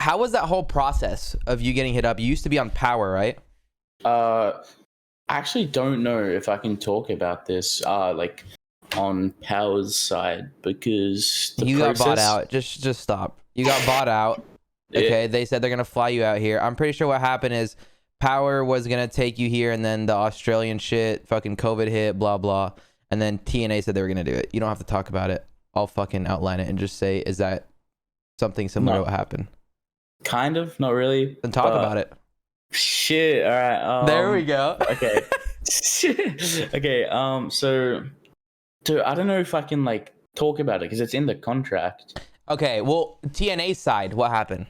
how was that whole process of you getting hit up? You used to be on Power, right? I actually don't know if I can talk about this like on Power's side because You got bought out. Just stop. You got bought out. Okay, they said they're gonna fly you out here. I'm pretty sure what happened is Power was gonna take you here, and then the Australian shit, fucking COVID hit, blah blah, and then TNA said they were gonna do it. You don't have to talk about it. I'll fucking outline it and just say, is that something similar to what happened? Kind of, not really. Then talk about it. Shit. All right. There we go. Okay. Okay. So, dude, I don't know if I can like talk about it because it's in the contract. Okay. Well, TNA side, what happened?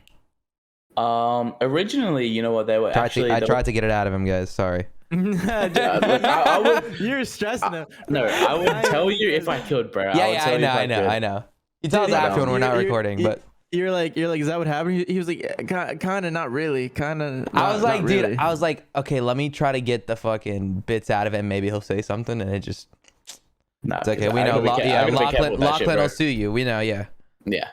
Originally, you know what they were I tried to get it out of him, guys. Sorry. You're stressing him. No, I would tell you if I could, bro. Yeah, I know. You tell us after when we're not recording, but. You're like, is that what happened? He was like, kind of, not really, kind of. I was like, dude, I was like, okay, let me try to get the fucking bits out of it. Maybe he'll say something, and it just. Nah, it's okay. We know. Lachlan will sue you. We know. Yeah. Yeah.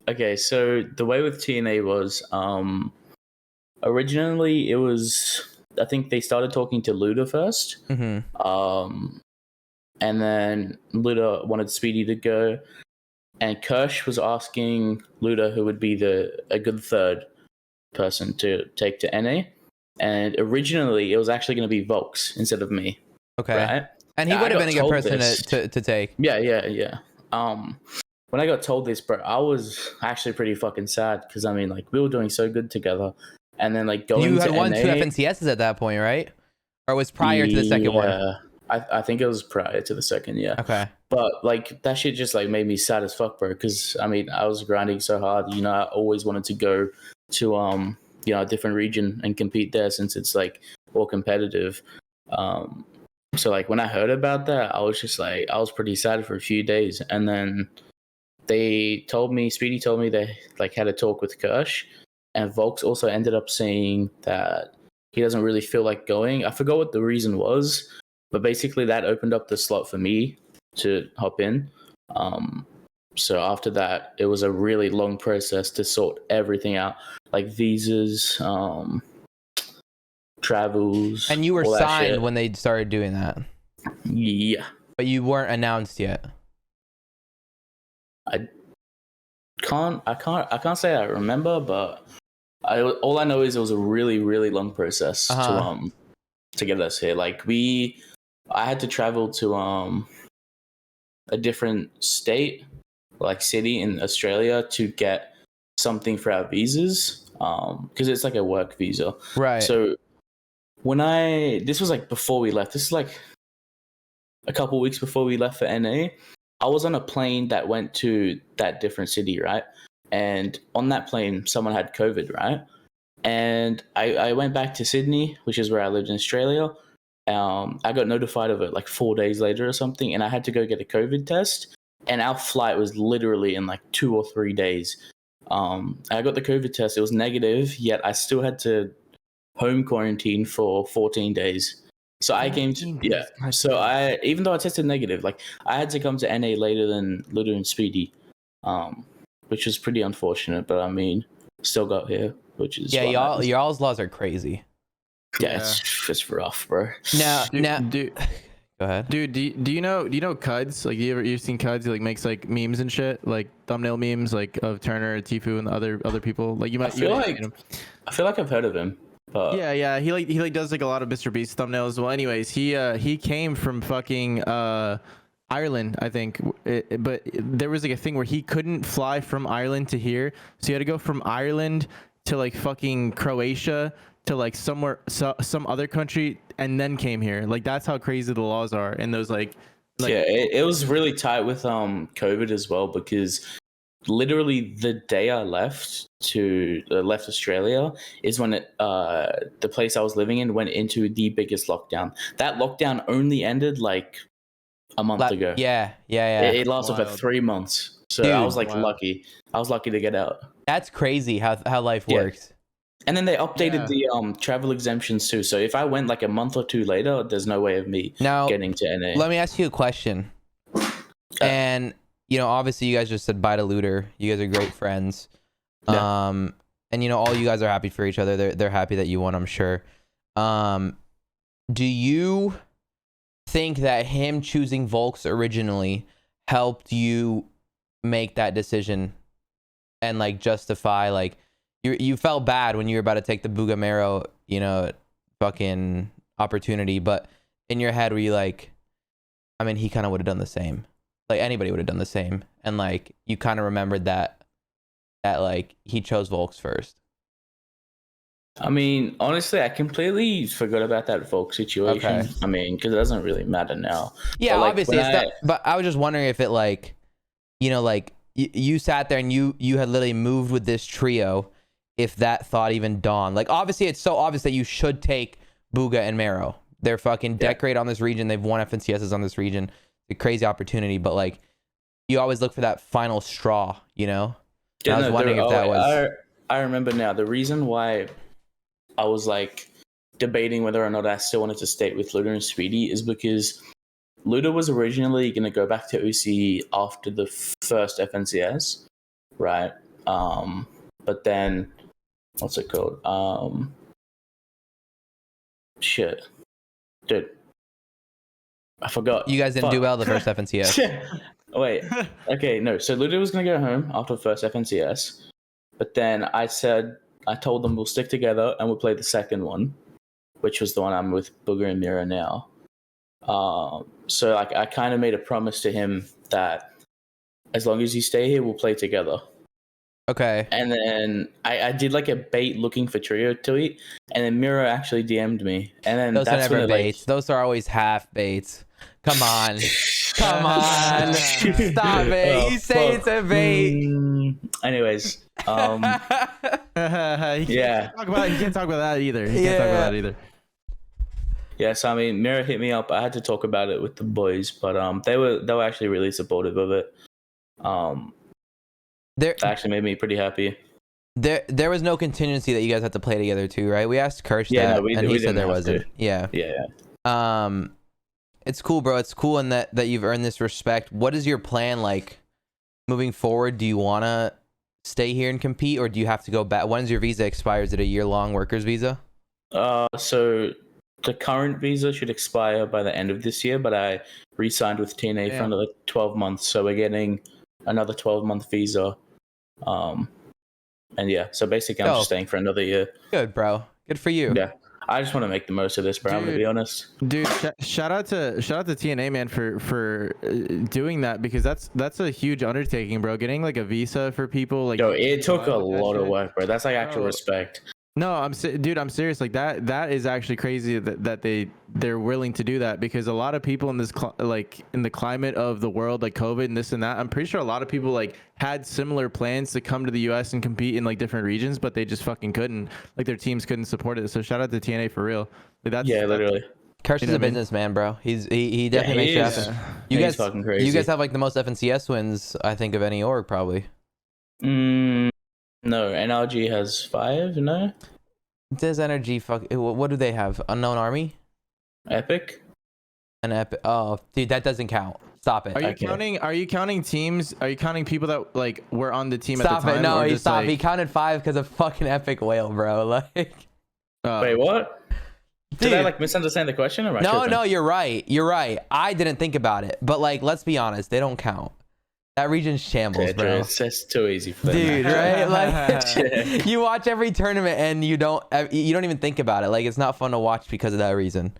Okay, so the way with TNA was, originally it was, I think they started talking to Luda first. Mm-hmm. And then Luda wanted Speedy to go. And Kirsch was asking Luda who would be a good third person to take to NA. And originally, it was actually going to be Volks instead of me. Okay. Right? And he would have been a good person to take. Yeah. When I got told this, bro, I was actually pretty fucking sad because, I mean, like, we were doing so good together. And then, like, going to NA... You had won 2 FNCSs at that point, right? Or it was prior to the second one? I think it was prior to the second, yeah. Okay. But, like, that shit just, like, made me sad as fuck, bro. Because, I mean, I was grinding so hard. You know, I always wanted to go to, you know, a different region and compete there since it's, like, more competitive. So, like, when I heard about that, I was just, like, I was pretty sad for a few days. And then Speedy told me they, like, had a talk with Kirsch. And Volks also ended up saying that he doesn't really feel like going. I forgot what the reason was. But basically, that opened up the slot for me to hop in. So after that, it was a really long process to sort everything out, like visas, travels. And you were signed when they started doing that? Yeah. But you weren't announced yet? I can't say I remember, but all I know is it was a really, really long process to get us here. Like I had to travel to a different state, like city in Australia, to get something for our visas, because it's like a work visa. Right. So this was like before we left. This is like a couple weeks before we left for NA. I was on a plane that went to that different city, right? And on that plane, someone had COVID, right? And I went back to Sydney, which is where I lived in Australia. I got notified of it like 4 days later or something, and I had to go get a COVID test. And our flight was literally in like 2 or 3 days. I got the COVID test. It was negative, yet I still had to home quarantine for 14 days. So I came to, yeah. So even though I tested negative, like I had to come to NA later than Luda and Speedy, which was pretty unfortunate. But I mean, still got here, which is y'all's laws are crazy. Yeah, it's rough, bro. Now, dude, go ahead, dude. Do you know Cuds? Like, you've seen Cuds? He like makes like memes and shit, like thumbnail memes, like of Turner, Tfue, and other people. Like I feel like I've heard of him. But yeah. He does like a lot of Mr. Beast thumbnails. Well, anyways, he came from fucking Ireland, I think. But there was like a thing where he couldn't fly from Ireland to here, so he had to go from Ireland to like fucking Croatia to like some other country, and then came here. Like, that's how crazy the laws are. And those like yeah, it was really tight with COVID as well, because literally the day I left Australia is when the place I was living in went into the biggest lockdown. That lockdown only ended like a month ago. Yeah. It lasted for 3 months. So dude, I was like lucky. I was lucky to get out. That's crazy how life works. And then they updated the travel exemptions too. So if I went like a month or two later, there's no way of me getting to NA. Let me ask you a question. And you know, obviously you guys just said bye to Looter. You guys are great friends. Yeah. And you know, all you guys are happy for each other. They're happy that you won, I'm sure. Do you think that him choosing Volks originally helped you make that decision and like justify, like, you felt bad when you were about to take the Bughamero, you know, fucking opportunity, but in your head were you like, I mean, he kind of would have done the same, like anybody would have done the same, and like you kind of remembered that like he chose Volks first? I mean, honestly, I completely forgot about that Volk situation. Okay. I mean, because it doesn't really matter now. Yeah, But, like, obviously when it's not, but I was just wondering if it, like, you know, like you sat there and you had literally moved with this trio, if that thought even dawned. Like, obviously it's so obvious that you should take Bugha and Mero. They're fucking decorate on this region. They've won FNCSs on this region. It's a crazy opportunity, but like you always look for that final straw, you know? Yeah, I was wondering if that was... I remember now. The reason why I was like debating whether or not I still wanted to stay with Luda and Speedy is because Luda was originally going to go back to OC after the first FNCS, right? But then, what's it called? Shit. Dude. I forgot. You guys didn't do well the first FNCS. Wait. Okay, no. So Luda was going to go home after the first FNCS. But then I told them we'll stick together and we'll play the second one, which was the one I'm with Bugha and Mero now. So like I kind of made a promise to him that as long as you stay here, we'll play together. Okay. And then I did like a bait looking for trio tweet, and then Mero actually DM'd me. And then Those are that's never when baits. Those are always half baits. Come on. Come on. Stop it. Oh, You say it's a bait. Anyways, He yeah. can't talk about that either. He can't talk about that either. Yes, I mean, Mero hit me up. I had to talk about it with the boys, but they were actually really supportive of it. That actually made me pretty happy. There was no contingency that you guys had to play together too, right? We asked Kirsch that, and he said there wasn't. Yeah. It's cool, bro. It's cool in that you've earned this respect. What is your plan like moving forward? Do you want to stay here and compete, or do you have to go back? When's your visa expire? Is it a year-long workers visa? So the current visa should expire by the end of this year, but I re-signed with TNA for another 12 months, so we're getting another 12-month visa. And yeah, so basically I'm just staying for another year. Good, bro. Good for you. Yeah. I just want to make the most of this, bro. I'm gonna be honest. Dude, shout out to TNA, man, for doing that, because that's a huge undertaking, bro. Getting like a visa for people, like, yo, it took a lot of work, bro. That's like actual respect. No, I'm serious. Like that is actually crazy that they're willing to do that, because a lot of people in this like in the climate of the world, like COVID and this and that, I'm pretty sure a lot of people like had similar plans to come to the US and compete in like different regions, but they just fucking couldn't. Like their teams couldn't support it. So shout out to TNA for real. Like, literally. Kirsch is a businnerman, bro. He definitely makes it happen. You guys fucking crazy. You guys have like the most FNCS wins, I think, of any org, probably. No, NRG has 5, no? Does NRG what do they have? Unknown Army? Epic? An Epic. Oh, dude, that doesn't count. Stop it. Are you counting teams? Are you counting people that like were on the team stop at the time? It. No, he stopped. Like... He counted 5 because of fucking Epic Whale, bro. Like, wait, what? Did I like misunderstand the question? Or no, you're right. You're right. I didn't think about it, but like, let's be honest, they don't count. That region's shambles, bro. It's too easy for them. Dude, right? Like, you watch every tournament and you don't even think about it. Like, it's not fun to watch because of that reason.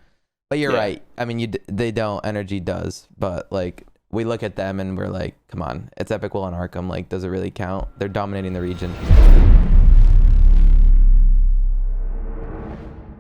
But you're right. I mean, they don't. Energy does, but like, we look at them and we're like, come on, it's Epic Will and Arkham. Like, does it really count? They're dominating the region.